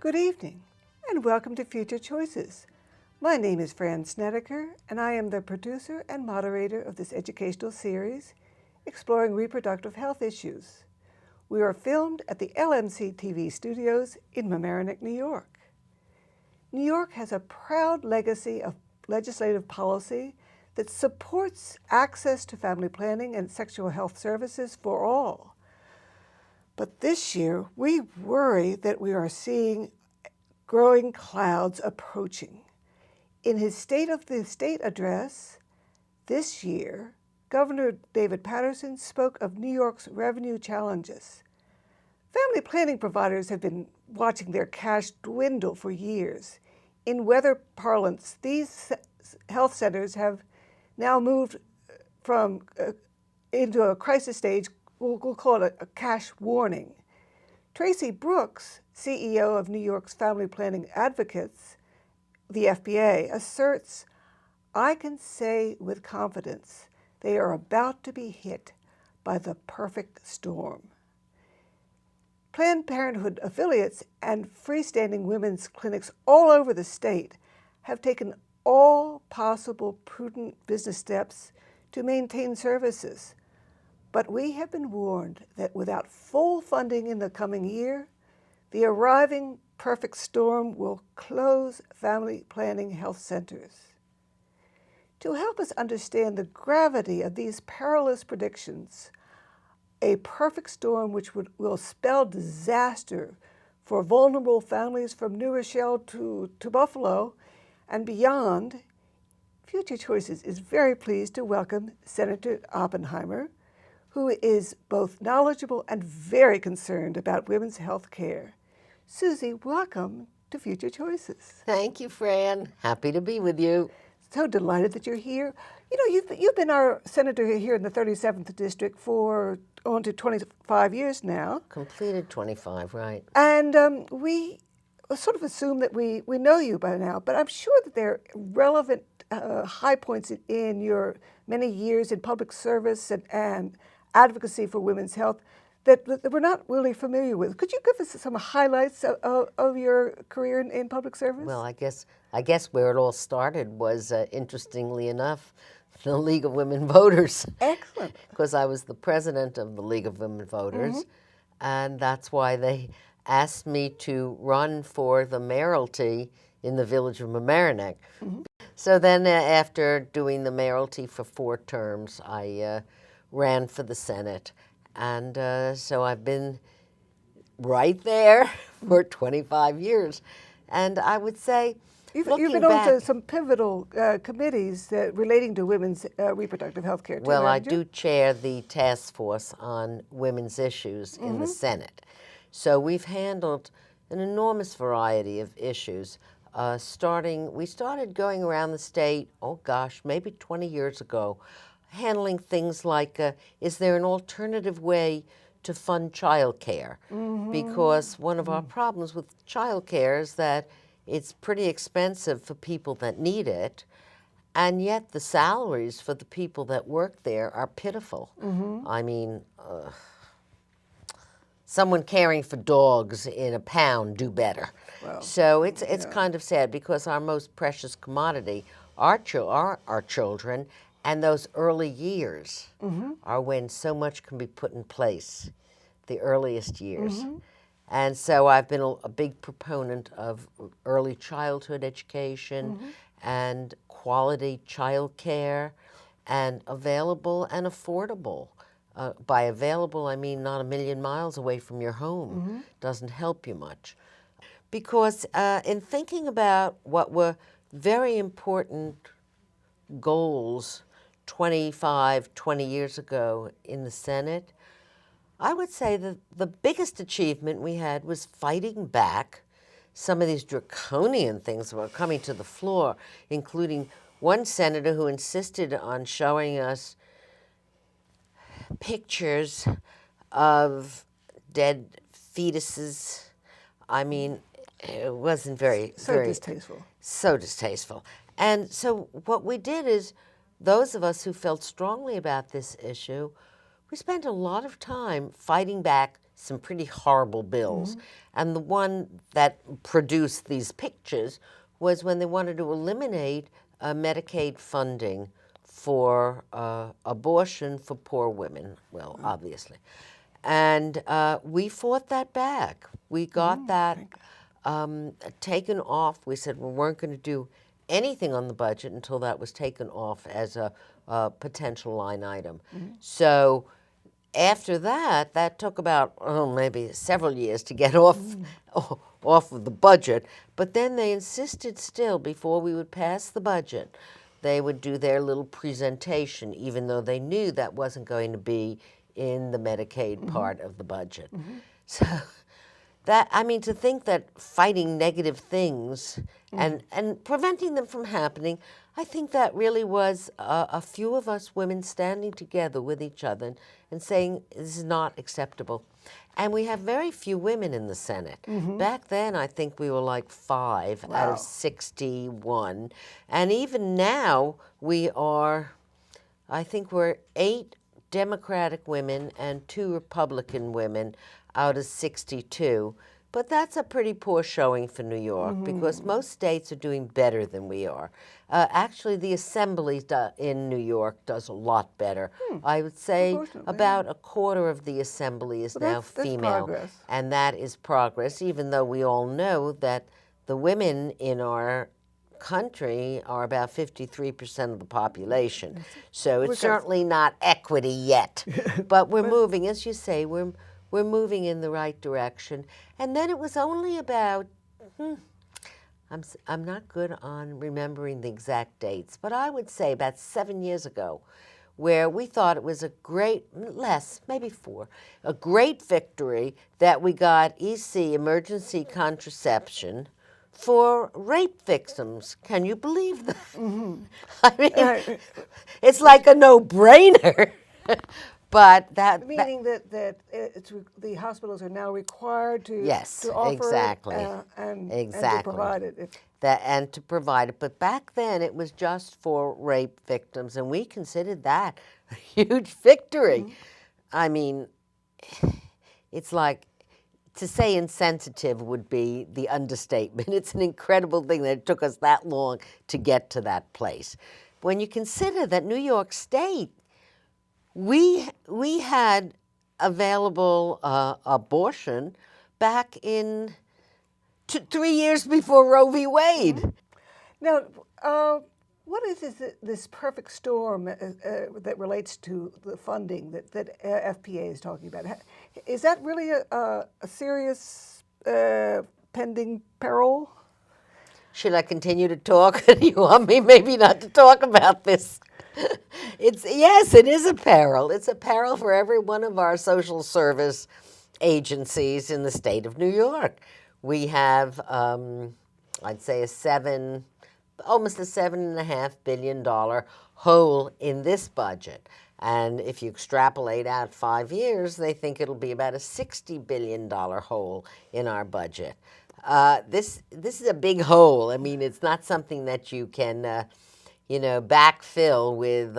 Good evening, and welcome to Future Choices. My name is Fran Snedeker, and I am the producer and moderator of this educational series, exploring reproductive health issues. We are filmed at the LMC TV studios in Mamaroneck, New York. New York has a proud legacy of legislative policy that supports access to family planning and sexual health services for all. But this year, we worry that we are seeing growing clouds approaching. In his State of the State address this year, Governor David Paterson spoke of New York's revenue challenges. Family planning providers have been watching their cash dwindle for years. In weather parlance, these health centers have now moved from into a crisis stage. We'll call it a cash warning. Tracy Brooks, CEO of New York's Family Planning Advocates, the FPA, asserts, "I can say with confidence they are about to be hit by the perfect storm." Planned Parenthood affiliates and freestanding women's clinics all over the state have taken all possible prudent business steps to maintain services. But we have been warned that without full funding in the coming year, the arriving perfect storm will close family planning health centers. To help us understand the gravity of these perilous predictions, a perfect storm which will spell disaster for vulnerable families from New Rochelle to Buffalo and beyond, Future Choices is very pleased to welcome Senator Oppenheimer, who is both knowledgeable and very concerned about women's health care. Suzi, welcome to Future Choices. Thank you, Fran. Happy to be with you. So delighted that you're here. You know, you've been our senator here in the 37th District for on to 25 years now. Completed 25, right. And we sort of assume that we know you by now, but I'm sure that there are relevant high points in your many years in public service and advocacy for women's health that we're not really familiar with. Could you give us some highlights of your career in public service? Well, I guess where it all started was, interestingly enough, the League of Women Voters. Excellent. Because I was the president of the League of Women Voters, and that's why they asked me to run for the mayoralty in the village of Mamaroneck. So then after doing the mayoralty for 4 terms, I ran for the Senate. And so I've been right there for 25 years. And I would say, You've been on to some pivotal committees relating to women's reproductive health care. Well, I do chair the task force on women's issues in the Senate. So we've handled an enormous variety of issues. We started going around the state, oh gosh, maybe 20 years ago, handling things like, is there an alternative way to fund child care? Because one of our problems with child care is that it's pretty expensive for people that need it, and yet the salaries for the people that work there are pitiful. I mean, someone caring for dogs in a pound do better. Wow. So it's kind of sad because our most precious commodity are our children, and those early years are when so much can be put in place, the earliest years. And so I've been a big proponent of early childhood education and quality child care, and available and affordable. By available, I mean not a million miles away from your home. Doesn't help you much. Because in thinking about what were very important goals 20 years ago in the Senate, I would say that the biggest achievement we had was fighting back some of these draconian things that were coming to the floor, including one senator who insisted on showing us pictures of dead fetuses. I mean, it wasn't very distasteful. So distasteful. And so what we did is, those of us who felt strongly about this issue, we spent a lot of time fighting back some pretty horrible bills. And the one that produced these pictures was when they wanted to eliminate Medicaid funding for abortion for poor women, well, obviously. And we fought that back. We got that taken off. We said we weren't going to do anything on the budget until that was taken off as a potential line item. So after that, that took about, maybe several years to get off of the budget. But then they insisted still, before we would pass the budget, they would do their little presentation, even though they knew that wasn't going to be in the Medicaid part of the budget. So that, I mean, to think that fighting negative things and preventing them from happening, I think that really was a few of us women standing together with each other and saying, this is not acceptable. And we have very few women in the Senate. Back then, I think we were like 5 out of 61. And even now, we are, I think we're 8 Democratic women and 2 Republican women out of 62. But that's a pretty poor showing for New York because most states are doing better than we are. Actually, the Assembly in New York does a lot better. I would say about a quarter of the Assembly is now female. Progress. And that is progress, even though we all know that the women in our country are about 53% of the population. So it's certainly not equity yet. But we're moving, as you say, we're moving in the right direction. And then it was only about, I'm not good on remembering the exact dates, but I would say about 7 years ago, where we thought it was a great, maybe 4, a great victory that we got EC, emergency contraception, for rape victims. Can you believe that? I mean, it's like a no-brainer. But that meaning that the hospitals are now required to offer exactly. it and to provide it. And to provide it. But back then it was just for rape victims, and we considered that a huge victory. I mean, it's like, to say insensitive would be the understatement. It's an incredible thing that it took us that long to get to that place. When you consider that New York State, we had available abortion back in 3 years before Roe v. Wade. Now, what is this perfect storm that relates to the funding that FPA is talking about? Is that really a serious pending peril? Should I continue to talk? Do you want me maybe not to talk about this? Yes, it is a peril. It's a peril for every one of our social service agencies in the state of New York. We have, I'd say, almost a $7.5 billion hole in this budget. And if you extrapolate out 5 years, they think it'll be about a $60 billion hole in our budget. This is a big hole. I mean, it's not something that you can, backfill with,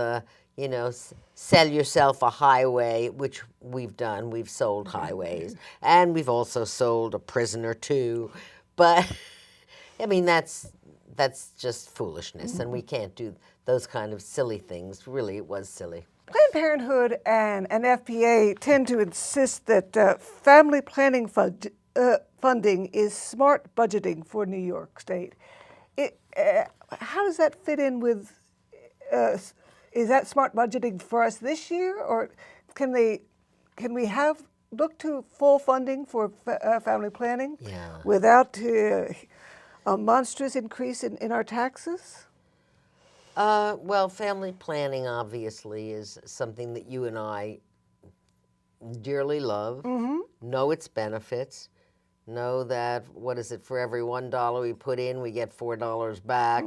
sell yourself a highway, which we've done. We've sold highways. And we've also sold a prison or 2. But, I mean, that's just foolishness, and we can't do those kind of silly things. Really, it was silly. Planned Parenthood and FPA tend to insist that family planning funding is smart budgeting for New York State. How does that fit in with, is that smart budgeting for us this year, or can we look to full funding for family planning without a monstrous increase in our taxes? Well, family planning obviously is something that you and I dearly love, know its benefits, know that, for every $1 we put in, we get $4 back.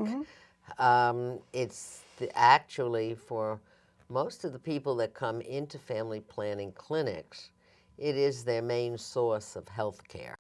It's actually, for most of the people that come into family planning clinics, it is their main source of health care.